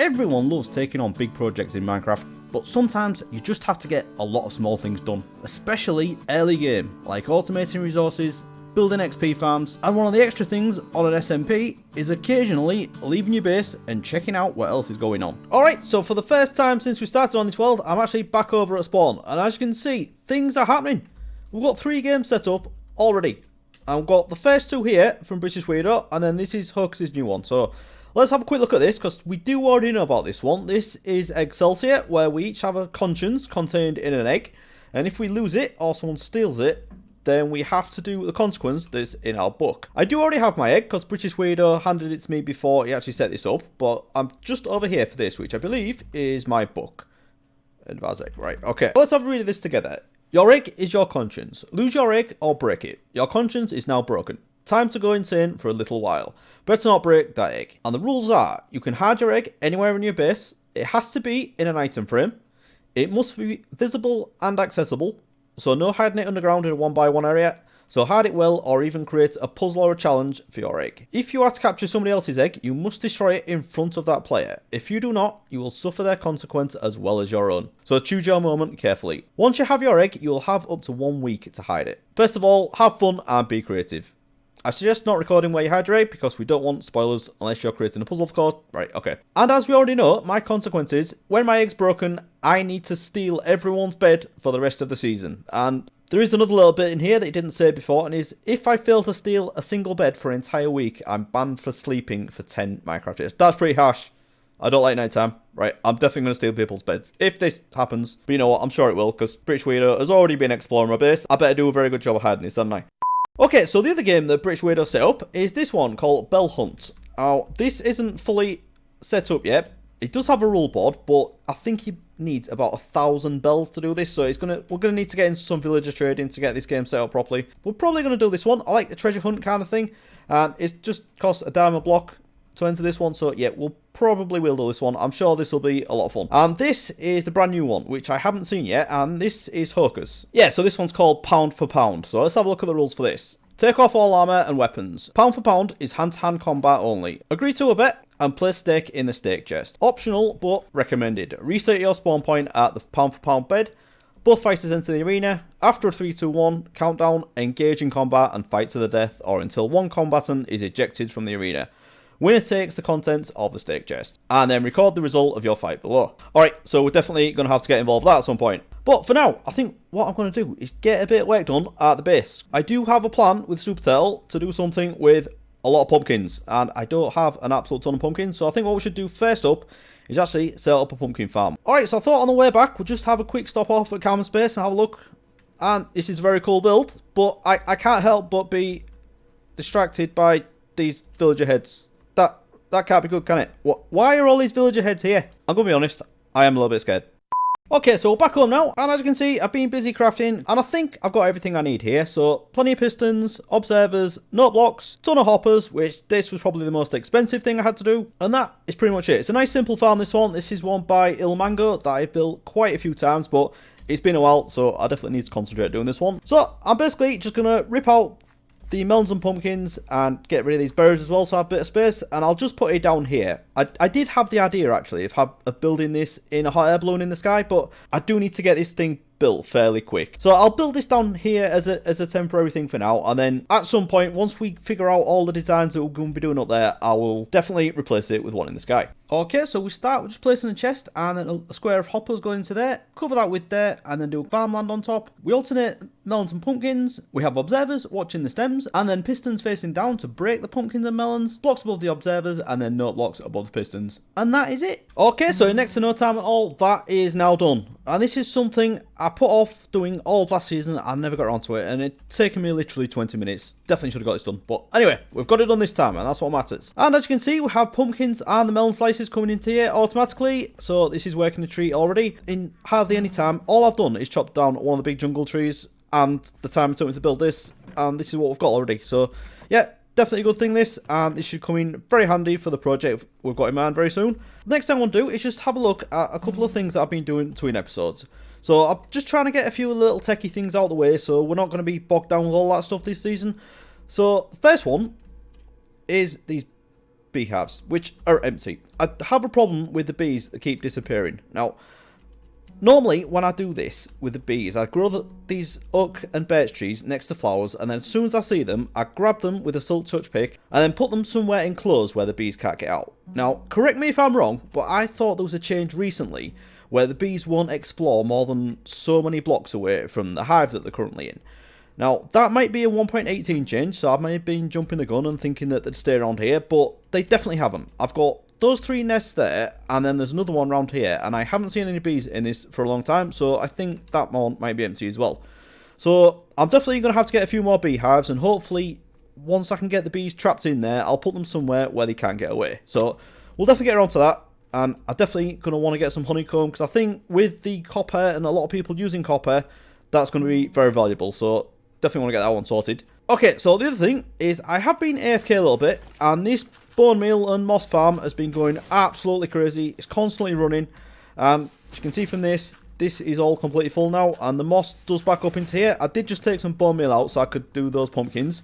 Everyone loves taking on big projects in Minecraft, but sometimes you just have to get a lot of small things done, especially early game, like automating resources, building XP farms, and one of the extra things on an SMP is occasionally leaving your base and checking out what else is going on. Alright, so for the first time since we started on this world, I'm actually back over at spawn, and as you can see, things are happening. We've got 3 games set up already. I've got the first 2 here from British Weirdo, and then this is Hoax's new one. So let's have a quick look at this, because we do already know about this one. This is Excelsior, where we each have a conscience contained in an egg, and if we lose it, or someone steals it, then we have to do the consequence that's in our book. I do already have my egg, because British Weirdo handed it to me before he actually set this up, but I'm just over here for this, which I believe is my book. Advise egg, right, okay. Let's have a read of this together. Your egg is your conscience. Lose your egg or break it. Your conscience is now broken. Time to go insane for a little while. Better not break that egg. And the rules are, you can hide your egg anywhere in your base. It has to be in an item frame. It must be visible and accessible. So no hiding it underground in a 1x1 area. So hide it well or even create a puzzle or a challenge for your egg. If you are to capture somebody else's egg, you must destroy it in front of that player. If you do not, you will suffer their consequence as well as your own. So choose your moment carefully. Once you have your egg, you will have up to 1 week to hide it. First of all, have fun and be creative. I suggest not recording where you hide your egg because we don't want spoilers unless you're creating a puzzle, of course. Right, okay. And as we already know, my consequence is, when my egg's broken, I need to steal everyone's bed for the rest of the season. And there is another little bit in here that he didn't say before, and is, if I fail to steal a single bed for an entire week, I'm banned for sleeping for 10 Minecraft days. That's pretty harsh. I don't like nighttime. Right, I'm definitely going to steal people's beds if this happens. But you know what, I'm sure it will, because British Weirdo has already been exploring my base. I better do a very good job of hiding this, haven't I? Okay, so the other game that British Weirdo set up is this one called Bell Hunt. Now, this isn't fully set up yet. It does have a rule board, but I think he needs about 1,000 bells to do this, so we're gonna need to get into some villager trading to get this game set up properly. We're probably gonna do this one. I like the treasure hunt kind of thing, and it just costs a diamond block to enter this one, so yeah, we'll do this one. I'm sure this will be a lot of fun. And this is the brand new one, which I haven't seen yet, and this is Hocus. Yeah, so this one's called Pound for Pound. So let's have a look at the rules for this. Take off all armor and weapons. Pound for pound is hand-to-hand combat only. Agree to a bet and place stake in the stake chest. Optional, but recommended. Reset your spawn point at the pound for pound bed. Both fighters enter the arena. After a 3, 2, 1 countdown, engage in combat and fight to the death, or until one combatant is ejected from the arena. Winner takes the contents of the stake chest, and then record the result of your fight below. Alright, so we're definitely going to have to get involved with that at some point. But for now, I think what I'm going to do is get a bit of work done at the base. I do have a plan with Super Turtle to do something with a lot of pumpkins, and I don't have an absolute ton of pumpkins, so I think what we should do first up is actually set up a pumpkin farm. Alright, so I thought on the way back we'll just have a quick stop off at Common Space and have a look. And this is a very cool build, but I can't help but be distracted by these villager heads. That can't be good, can it? Why are all these villager heads here? I'm going to be honest, I am a little bit scared. Okay, so we're back home now, and as you can see, I've been busy crafting, and I think I've got everything I need here. So, plenty of pistons, observers, note blocks, ton of hoppers, which this was probably the most expensive thing I had to do, and that is pretty much it. It's a nice simple farm, this one. This is one by Ilmango that I've built quite a few times, but it's been a while, so I definitely need to concentrate doing this one. So, I'm basically just going to rip out the melons and pumpkins and get rid of these berries as well, so I have a bit of space, and I'll just put it down here. I did have the idea actually of building this in a hot air balloon in the sky, but I do need to get this thing built fairly quick. So I'll build this down here as a temporary thing for now, and then at some point, once we figure out all the designs that we're going to be doing up there, I will definitely replace it with one in the sky. Okay, so we start with just placing a chest and then a square of hoppers going into there, cover that with there, and then do farmland on top. We alternate melons and pumpkins. We have observers watching the stems, and then pistons facing down to break the pumpkins and melons, blocks above the observers, and then note blocks above the pistons. And that is it. Okay, so in next to no time at all, that is now done. And this is something I put off doing all of last season. I never got around to it, and it's taken me literally 20 minutes. Definitely should have got this done. But anyway, we've got it done this time, and that's what matters. And as you can see, we have pumpkins and the melon slices coming into here automatically. So this is working a treat already. In hardly any time, all I've done is chopped down one of the big jungle trees, and the time it took me to build this, and this is what we've got already. So yeah, definitely a good thing this, and this should come in very handy for the project we've got in mind very soon. Next thing I want to do is just have a look at a couple of things that I've been doing between episodes. So I'm just trying to get a few little techie things out of the way, so we're not going to be bogged down with all that stuff this season. So the first one is these beehives, which are empty. I have a problem with the bees that keep disappearing. Now, normally when I do this with the bees, I grow these oak and birch trees next to flowers, and then as soon as I see them, I grab them with a silk touch pick and then put them somewhere enclosed where the bees can't get out. Now, correct me if I'm wrong, but I thought there was a change recently where the bees won't explore more than so many blocks away from the hive that they're currently in. Now, that might be a 1.18 change, so I may have been jumping the gun and thinking that they'd stay around here, but they definitely haven't. I've got those 3 nests there, and then there's another one around here, and I haven't seen any bees in this for a long time, so I think that one might be empty as well. So, I'm definitely going to have to get a few more beehives, and hopefully, once I can get the bees trapped in there, I'll put them somewhere where they can't get away. So, we'll definitely get around to that. And I'm definitely going to want to get some honeycomb, because I think with the copper and a lot of people using copper, that's going to be very valuable. So definitely want to get that one sorted. Okay, so the other thing is I have been AFK a little bit, and this bone meal and moss farm has been going absolutely crazy. It's constantly running, and as you can see from this is all completely full now, and the moss does back up into here. I did just take some bone meal out so I could do those pumpkins,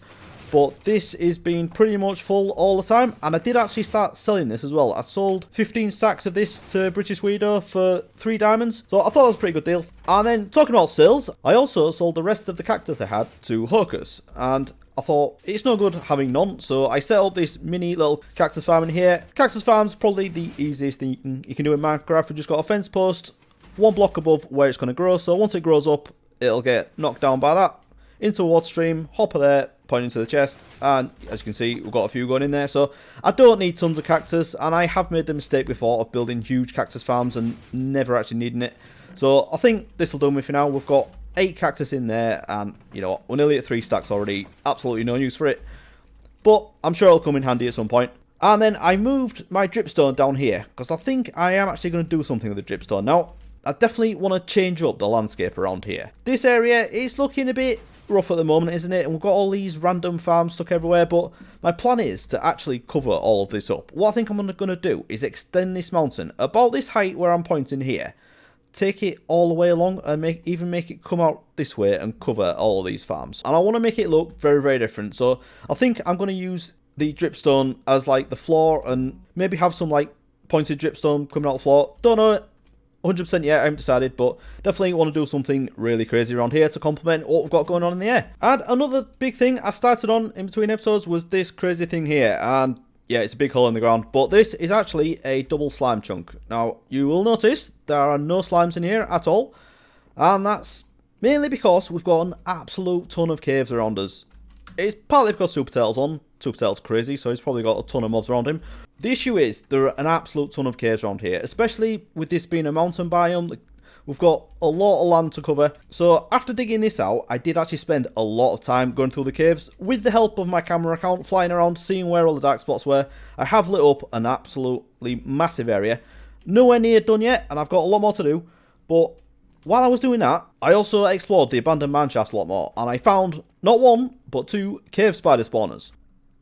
but this is being pretty much full all the time, and I did actually start selling this as well. I sold 15 stacks of this to British Widow for 3 diamonds, so I thought that was a pretty good deal. And then, talking about sales, I also sold the rest of the cactus I had to hawkers, and I thought, it's no good having none, so I set up this mini little cactus farm in here. Cactus farm's probably the easiest thing you can do in Minecraft. We've just got a fence post, 1 block above where it's going to grow, so once it grows up, it'll get knocked down by that, into a water stream, hopper there, pointing to the chest, and as you can see, we've got a few going in there, so I don't need tons of cactus, and I have made the mistake before of building huge cactus farms and never actually needing it. So I think this will do me for now. We've got 8 cactus in there, and you know what, we're nearly at 3 stacks already, absolutely no use for it, but I'm sure it'll come in handy at some point. And then I moved my dripstone down here, because I think I am actually going to do something with the dripstone. Now, I definitely want to change up the landscape around here. This area is looking a bit rough at the moment, isn't it? And we've got all these random farms stuck everywhere, but my plan is to actually cover all of this up. What I think I'm going to do is extend this mountain about this height where I'm pointing here, take it all the way along, and even make it come out this way and cover all of these farms. And I want to make it look very, very different. So I think I'm going to use the dripstone as like the floor, and maybe have some like pointed dripstone coming out the floor. Don't know 100% yet, I haven't decided, but definitely want to do something really crazy around here to complement what we've got going on in the air. And another big thing I started on in between episodes was this crazy thing here, and yeah, it's a big hole in the ground, but this is actually a double slime chunk. Now, you will notice there are no slimes in here at all, and that's mainly because we've got an absolute ton of caves around us. It's partly because Supertail's on. Supertail's crazy, so he's probably got a ton of mobs around him. The issue is, there are an absolute ton of caves around here, especially with this being a mountain biome. We've got a lot of land to cover. So after digging this out, I did actually spend a lot of time going through the caves with the help of my camera account, flying around, seeing where all the dark spots were. I have lit up an absolutely massive area. Nowhere near done yet, and I've got a lot more to do. But while I was doing that, I also explored the abandoned mine shafts a lot more, and I found not 1, but 2 cave spider spawners.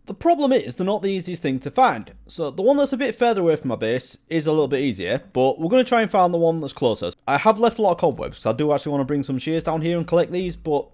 The problem is, they're not the easiest thing to find. So the one that's a bit further away from my base is a little bit easier, but we're going to try and find the one that's closest. I have left a lot of cobwebs, because I do actually want to bring some shears down here and collect these, but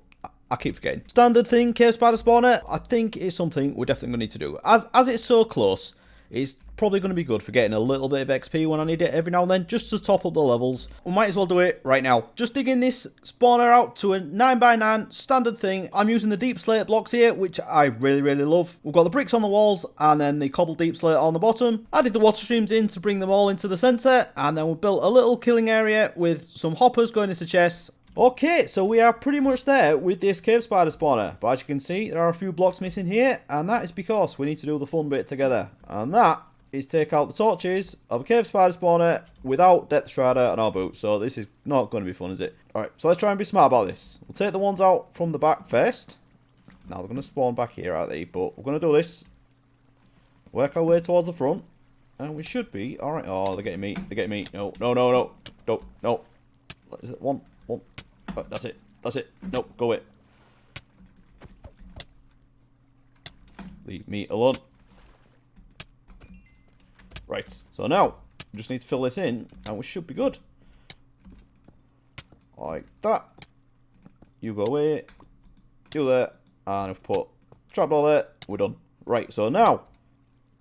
I keep forgetting. Standard thing, cave spider spawner, I think is something we're definitely going to need to do. As it's so close, it's probably going to be good for getting a little bit of XP when I need it every now and then, just to top up the levels. We might as well do it right now. Just digging this spawner out to a 9x9 standard thing. I'm using the deep slate blocks here, which I really, really love. We've got the bricks on the walls, and then the cobbled deep slate on the bottom. Added the water streams in to bring them all into the centre, and then we built a little killing area with some hoppers going into chests. Okay, so we are pretty much there with this cave spider spawner, but as you can see, there are a few blocks missing here, and that is because we need to do the fun bit together, and that is take out the torches of a cave spider spawner without depth strider and our boots. So this is not going to be fun, is it? Alright, so let's try and be smart about this. We'll take the ones out from the back first. Now they're going to spawn back here, aren't they? But we're going to do this. Work our way towards the front. And we should be. Alright. Oh, they're getting me. They're getting me. No, no, no, no. No, no. Is it one? One. Oh, that's it. That's it. No, go away. Leave me alone. Right, so now, we just need to fill this in, and we should be good. Like that. You go away. You there. And I've put trapdoor there. We're done. Right, so now,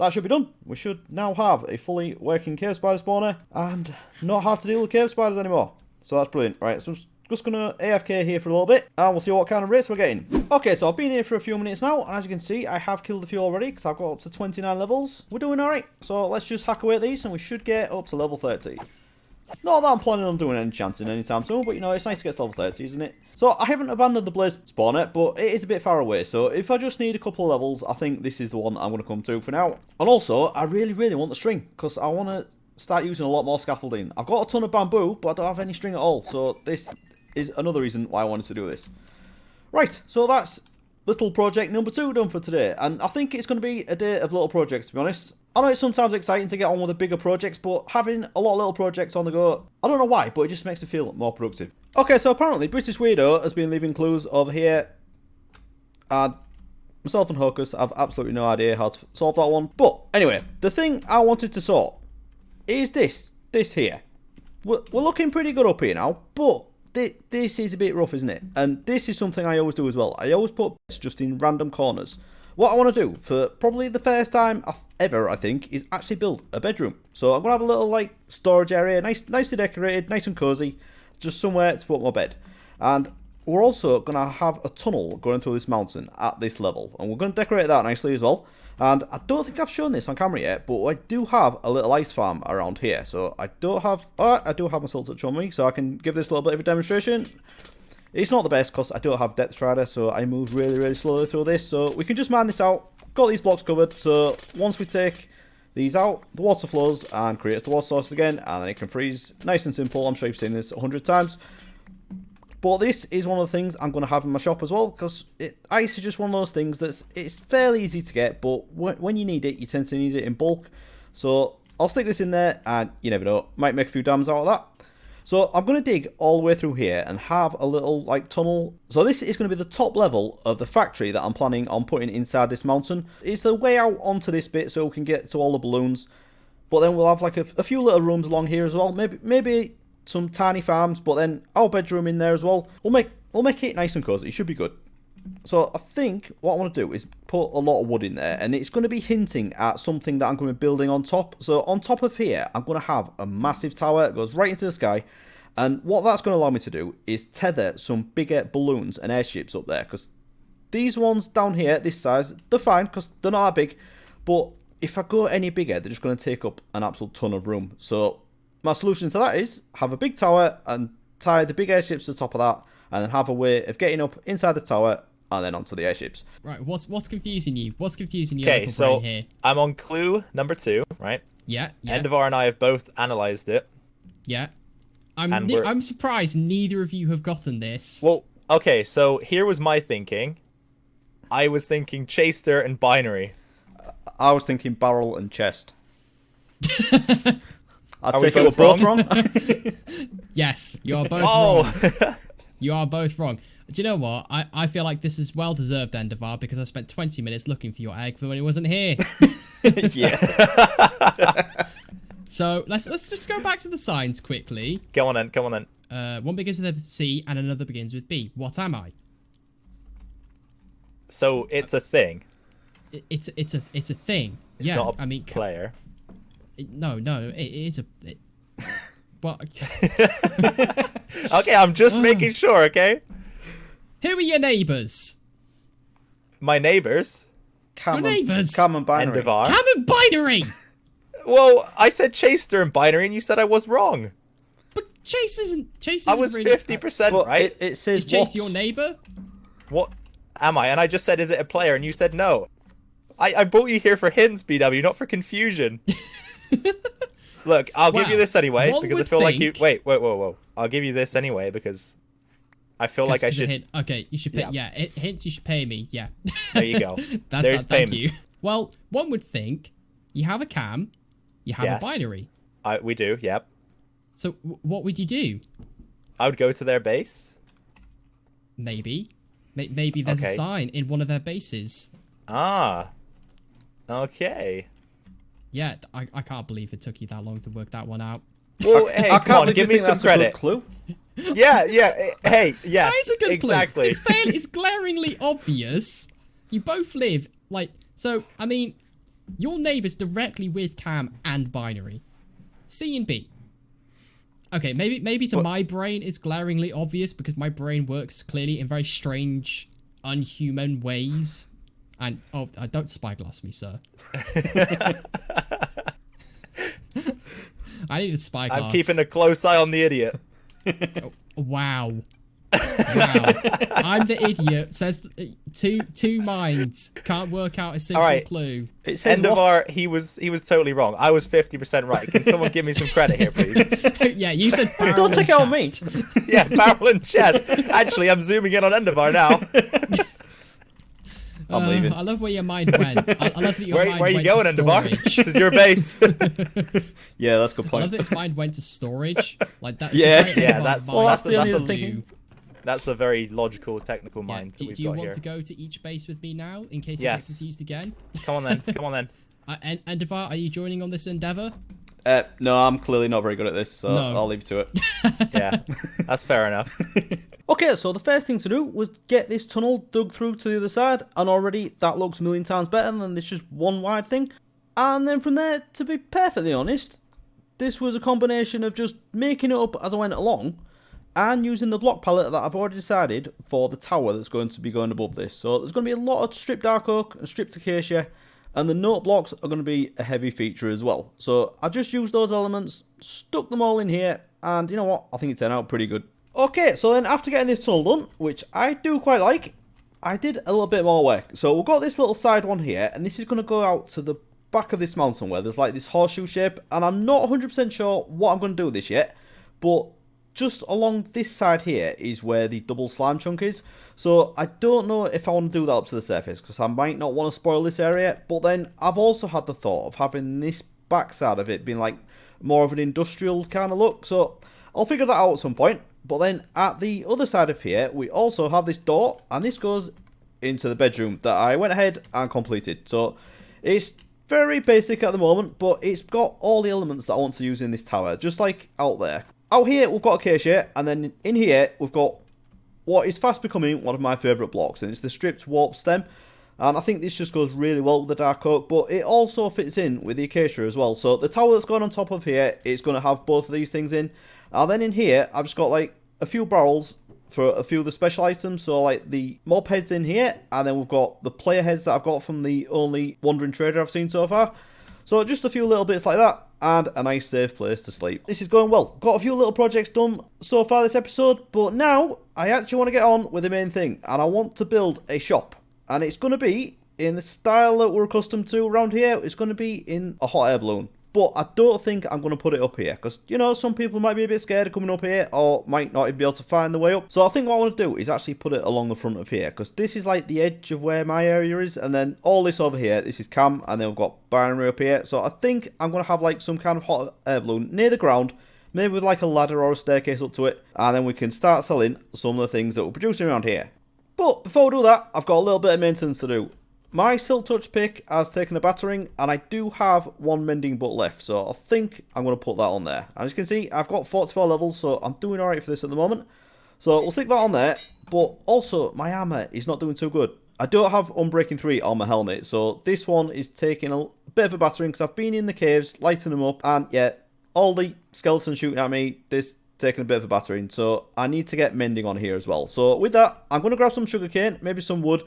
that should be done. We should now have a fully working cave spider spawner and not have to deal with cave spiders anymore. So that's brilliant. Right, so I'm just going to AFK here for a little bit and we'll see what kind of race we're getting. Okay, so I've been here for a few minutes now, and as you can see, I have killed a few already because I've got up to 29 levels. We're doing alright. So let's just hack away at these and we should get up to level 30. Not that I'm planning on doing any enchanting anytime soon, but you know, it's nice to get to level 30, isn't it? So I haven't abandoned the blaze spawner, but it is a bit far away. So if I just need a couple of levels, I think this is the one I'm going to come to for now. And also, I really want the string, because I want to start using a lot more scaffolding. I've got a ton of bamboo, but I don't have any string at all. So this is another reason why I wanted to do this. Right, so that's little project number 2 done for today. And I think it's going to be a day of little projects, to be honest. I know it's sometimes exciting to get on with the bigger projects, but having a lot of little projects on the go, I don't know why, but it just makes me feel more productive. Okay, so apparently British Weirdo has been leaving clues over here, and myself and Hocus have absolutely no idea how to solve that one. But anyway, the thing I wanted to sort is this here. We're looking pretty good up here now, but this is a bit rough, isn't it? And this is something I always do as well. I always put bits just in random corners. What I want to do for probably the first time ever, I think, is actually build a bedroom. So I'm going to have a little like storage area, nicely decorated, nice and cozy, just somewhere to put my bed. And we're also going to have a tunnel going through this mountain at this level. And we're going to decorate that nicely as well. And I don't think I've shown this on camera yet, but I do have a little ice farm around here. So I do have my soul touch on me, so I can give this a little bit of a demonstration. It's not the best because I don't have depth strider, so I move really slowly through this. So we can just mine this out. Got these blocks covered, so once we take these out, the water flows and creates the water source again, and then it can freeze. Nice and simple. I'm sure you've seen this 100 times. But this is one of the things I'm going to have in my shop as well, because ice is just one of those things it's fairly easy to get, but when you need it, you tend to need it in bulk. So I'll stick this in there, and you never know, might make a few dams out of that. So I'm going to dig all the way through here and have a little like tunnel. So this is going to be the top level of the factory that I'm planning on putting inside this mountain. It's a way out onto this bit so we can get to all the balloons. But then we'll have like a few little rooms along here as well. Maybe some tiny farms, but then our bedroom in there as well. We'll make it nice and cozy. It should be good. So I think what I want to do is put a lot of wood in there, and it's going to be hinting at something that I'm going to be building on top. So on top of here, I'm going to have a massive tower that goes right into the sky, and what that's going to allow me to do is tether some bigger balloons and airships up there, because these ones down here, this size, they're fine because they're not that big, but if I go any bigger, they're just going to take up an absolute ton of room. So my solution to that is have a big tower and tie the big airships to the top of that, and then have a way of getting up inside the tower and then onto the airships. Right, what's confusing you? What's confusing you? Okay, so here? I'm on clue number 2, right? Yeah. Endevar and I have both analysed it. Yeah. I'm surprised neither of you have gotten this. Well, okay, so here was my thinking. I was thinking chaster and binary. I was thinking barrel and chest. I Are take we it we're both wrong. Yes, you are both wrong. You are both wrong. Do you know what? I feel like this is well deserved, Endevar, because I spent 20 minutes looking for your egg when it wasn't here. Yeah. So let's just go back to the signs quickly. Come on then. One begins with a C and another begins with B. What am I? So it's a thing. It's a thing. It's not a player. No, it is a. What? Okay, I'm just making sure. Okay. Who are your neighbours? My neighbours. Your neighbours. Cam and binary. Endevar. Cam and binary. Well, I said chaster and binary, and you said I was wrong. But Chase isn't. I was 50% right. It says is Chase your neighbour? What am I? And I just said, is it a player? And you said no. I brought you here for hints, BW, not for confusion. Look, I'll give you this anyway because I feel like you. Wait. I'll give you this anyway because I feel like I should. Okay, you should pay. Yeah, hints. You should pay me. Yeah. There you go. There's payment. Thank you. Well, one would think you have a cam, you have a binary. We do. Yep. So what would you do? I would go to their base. Maybe there's a sign in one of their bases. Ah. Okay. Yeah, I can't believe it took you that long to work that one out. Well, hey, come on, give me some credit. Clue. Yeah. Hey, yes, that is a good exactly. Clue. It's glaringly obvious. You both live so. I mean, Your neighbour's directly with Cam and binary. C and B. Okay, maybe to my brain it's glaringly obvious because my brain works clearly in very strange, unhuman ways. And don't spyglass me, sir. I need a spyglass. I'm keeping a close eye on the idiot. Oh, wow. Wow. I'm the idiot. Says two minds can't work out a single clue. It says Endevar, he was totally wrong. I was 50% right. Can someone give me some credit here, please? Yeah, you said barrel. Don't take it on me. Yeah, barrel and chest. Actually, I'm zooming in on Endevar now. I'm leaving. I love where your mind went. I love that your mind where are you went going, to Endevar? storage. This is your base. Yeah, that's a good I point. love that its mind went to storage. Like that. Yeah, that's a very logical, technical mind that we've got here. Do you want to go to each base with me now, in case you get confused again? Come on then. Come on then. Endevar, are you joining on this endeavor? No, I'm clearly not very good at this, so I'll leave you to it. Yeah, that's fair enough. Okay, so the first thing to do was get this tunnel dug through to the other side, and already that looks a million times better than this just one wide thing. And then from there, to be perfectly honest, this was a combination of just making it up as I went along, and using the block palette that I've already decided for the tower that's going to be going above this. So there's going to be a lot of stripped dark oak and stripped acacia, and the note blocks are going to be a heavy feature as well. So I just used those elements, stuck them all in here, and you know what, I think it turned out pretty good. Okay, so then after getting this tunnel done, which I do quite like, I did a little bit more work. So we've got this little side one here, and this is going to go out to the back of this mountain where there's like this horseshoe shape, and I'm not 100% sure what I'm going to do with this yet, but just along this side here is where the double slime chunk is. So I don't know if I want to do that up to the surface, because I might not want to spoil this area, but then I've also had the thought of having this back side of it being like more of an industrial kind of look, so I'll figure that out at some point. But then at the other side of here, we also have this door, and this goes into the bedroom that I went ahead and completed. So it's very basic at the moment, but it's got all the elements that I want to use in this tower, just like out there. Out here, we've got acacia, and then in here, we've got what is fast becoming one of my favourite blocks, and it's the stripped warp stem. And I think this just goes really well with the dark oak, but it also fits in with the acacia as well. So the tower that's going on top of here is going to have both of these things in. And then in here, I've just got like a few barrels for a few of the special items. So like the mob heads in here, and then we've got the player heads that I've got from the only wandering trader I've seen so far. So just a few little bits like that, and a nice safe place to sleep. This is going well. Got a few little projects done so far this episode, but now I actually want to get on with the main thing, and I want to build a shop. And it's going to be in the style that we're accustomed to around here. It's going to be in a hot air balloon. But I don't think I'm going to put it up here, because, you know, some people might be a bit scared of coming up here, or might not even be able to find the way up. So I think what I want to do is actually put it along the front of here, because this is like the edge of where my area is, and then all this over here, this is Cam, and then we've got binary up here. So I think I'm going to have like some kind of hot air balloon near the ground, maybe with like a ladder or a staircase up to it, and then we can start selling some of the things that we're producing around here. But before we do that, I've got a little bit of maintenance to do. My Silk Touch pick has taken a battering, and I do have one mending book left, so I think I'm going to put that on there. And as you can see, I've got 44 levels, so I'm doing alright for this at the moment. So we'll stick that on there, but also my armour is not doing too good. I don't have Unbreaking 3 on my helmet, so this one is taking a bit of a battering, because I've been in the caves, lighting them up, and yeah, all the skeletons shooting at me, this taking a bit of a battering, so I need to get mending on here as well. So with that, I'm going to grab some sugarcane, maybe some wood,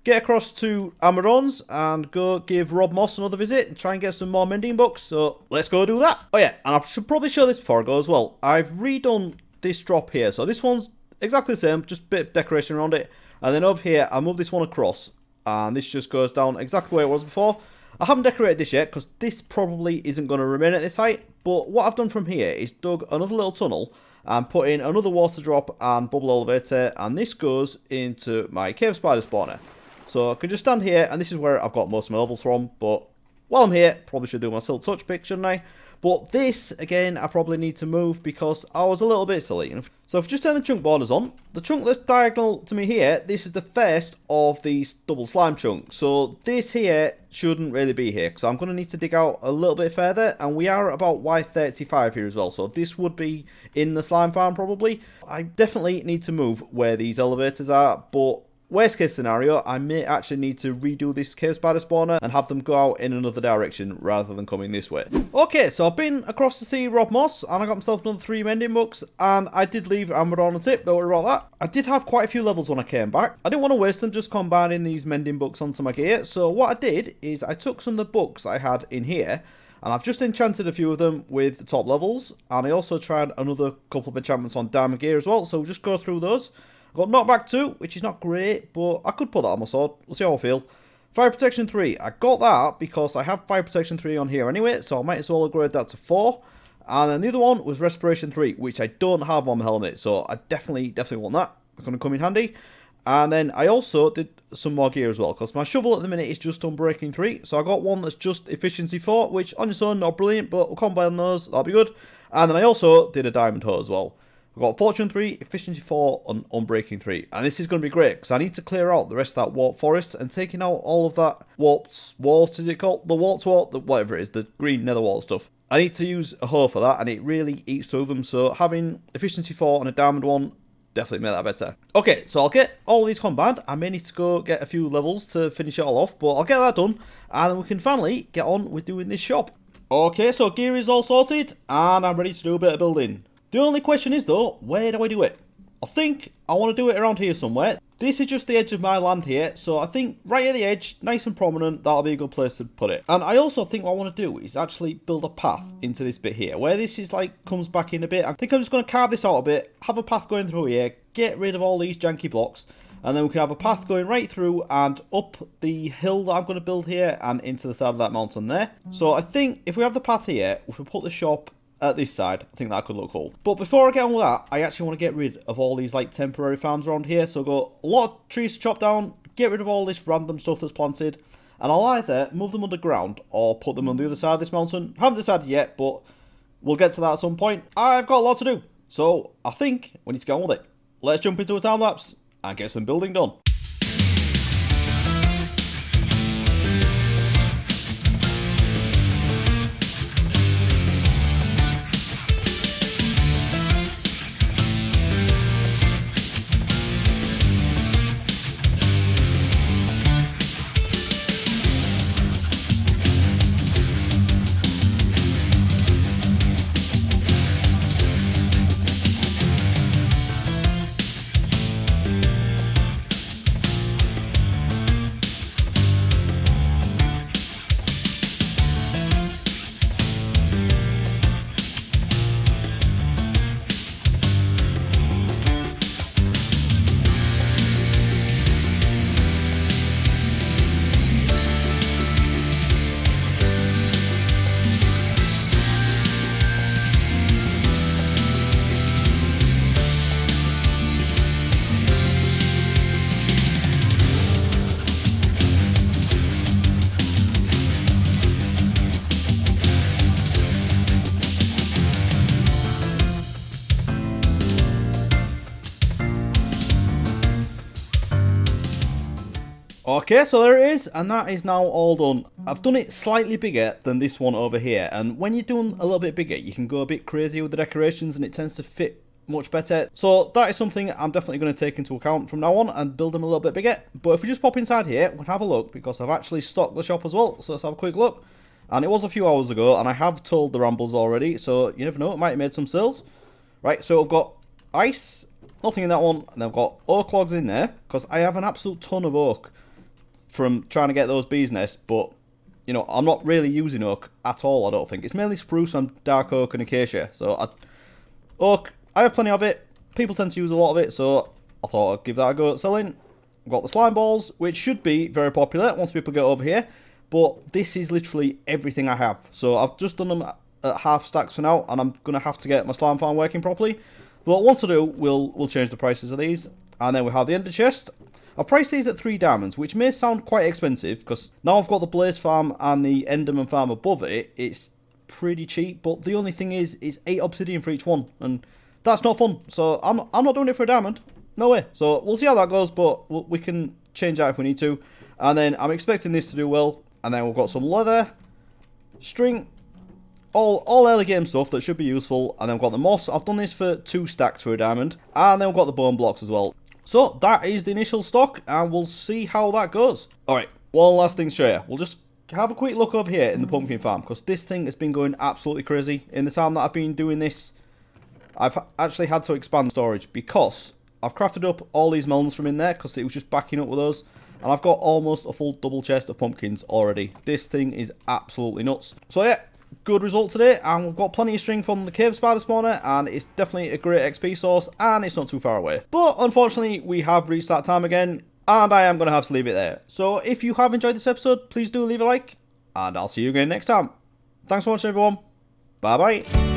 get across to Amaron's and go give Rob Moss another visit and try and get some more mending books. So let's go do that. Oh yeah, and I should probably show this before I go as well. I've redone this drop here. So this one's exactly the same, just a bit of decoration around it. And then over here, I move this one across, and this just goes down exactly where it was before. I haven't decorated this yet, because this probably isn't going to remain at this height. But what I've done from here is dug another little tunnel and put in another water drop and bubble elevator. And this goes into my cave spider spawner. So I can just stand here, and this is where I've got most of my levels from. But while I'm here, probably should do my Silk Touch pick, shouldn't I? But this, again, I probably need to move because I was a little bit silly. So if I just turn the chunk borders on, the chunk that's diagonal to me here, this is the first of these double slime chunks. So this here shouldn't really be here, because I'm going to need to dig out a little bit further, and we are at about Y35 here as well. So this would be in the slime farm probably. I definitely need to move where these elevators are, but Worst case scenario, I may actually need to redo this cave spider spawner and have them go out in another direction rather than coming this way. Okay, so I've been across the sea, Rob Moss, and I got myself another 3 mending books, and I did leave Amber on a tip, don't worry about that. I did have quite a few levels when I came back. I didn't want to waste them just combining these mending books onto my gear, so what I did is I took some of the books I had in here, and I've just enchanted a few of them with the top levels, and I also tried another couple of enchantments on diamond gear as well, so we'll just go through those. I've got knockback 2, which is not great, but I could put that on my sword. We'll see how I feel. Fire protection 3. I got that because I have fire protection 3 on here anyway, so I might as well upgrade that to 4. And then the other one was respiration 3, which I don't have on my helmet, so I definitely want that. It's going to come in handy. And then I also did some more gear as well, because my shovel at the minute is just unbreaking 3. So I got one that's just efficiency 4, which on its own not brilliant, but we'll combine those, that'll be good. And then I also did a diamond hoe as well. I've got Fortune 3, Efficiency 4, and Unbreaking 3. And this is going to be great, because I need to clear out the rest of that warped forest, and taking out all of that warped wart, is it called? The warped wart? Whatever it is, the green nether wart stuff. I need to use a hoe for that, and it really eats through them, so having Efficiency 4 and a diamond one definitely make that better. Okay, so I'll get all of these combined. I may need to go get a few levels to finish it all off, but I'll get that done, and then we can finally get on with doing this shop. Okay, so gear is all sorted, and I'm ready to do a bit of building. The only question is though, where do I do it? I think I want to do it around here somewhere. This is just the edge of my land here, so I think right at the edge, nice and prominent, that'll be a good place to put it. And I also think what I want to do is actually build a path into this bit here, where this is like, comes back in a bit. I think I'm just going to carve this out a bit, have a path going through here, get rid of all these janky blocks, and then we can have a path going right through and up the hill that I'm going to build here and into the side of that mountain there. So I think if we have the path here, if we put the shop at this side, I think that could look cool. But before I get on with that, I actually want to get rid of all these like temporary farms around here. So I've got a lot of trees to chop down, get rid of all this random stuff that's planted, and I'll either move them underground or put them on the other side of this mountain. Haven't decided yet, but we'll get to that at some point. I've got a lot to do, so I think we need to get on with it. Let's jump into a time lapse and get some building done. Okay, so there it is, and that is now all done. I've done it slightly bigger than this one over here, and when you're doing a little bit bigger, you can go a bit crazy with the decorations, and it tends to fit much better. So that is something I'm definitely going to take into account from now on and build them a little bit bigger. But if we just pop inside here, we can have a look, because I've actually stocked the shop as well. So let's have a quick look. And it was a few hours ago, and I have told the Rambles already, so you never know, it might have made some sales. Right, so I've got ice, nothing in that one, and I've got oak logs in there, because I have an absolute ton of oak from trying to get those bees' nests, but, you know, I'm not really using oak at all, I don't think. It's mainly spruce and dark oak and acacia, so oak, I have plenty of it. People tend to use a lot of it, so I thought I'd give that a go at selling. I've got the slime balls, which should be very popular once people get over here, but this is literally everything I have. So I've just done them at half stacks for now, and I'm going to have to get my slime farm working properly. But once I do, we'll change the prices of these, and then we have the ender chest. I've priced these at 3 diamonds, which may sound quite expensive, because now I've got the blaze farm and the enderman farm above it, it's pretty cheap, but the only thing is, it's 8 obsidian for each one, and that's not fun, so I'm not doing it for a diamond, no way. So we'll see how that goes, but we can change that if we need to. And then I'm expecting this to do well, and then we've got some leather, string, all early game stuff that should be useful, and then we've got the moss. I've done this for 2 stacks for a diamond, and then we've got the bone blocks as well. So that is the initial stock, and we'll see how that goes. Alright, one last thing to show you. We'll just have a quick look over here in the pumpkin farm, because this thing has been going absolutely crazy. In the time that I've been doing this, I've actually had to expand storage, because I've crafted up all these melons from in there, because it was just backing up with those. And I've got almost a full double chest of pumpkins already. This thing is absolutely nuts. So yeah, good result today, and we've got plenty of string from the cave spider spawner, and it's definitely a great XP source, and it's not too far away. But unfortunately, we have reached that time again, and I am going to have to leave it there. So if you have enjoyed this episode, please do leave a like, and I'll see you again next time. Thanks for watching, everyone. Bye bye.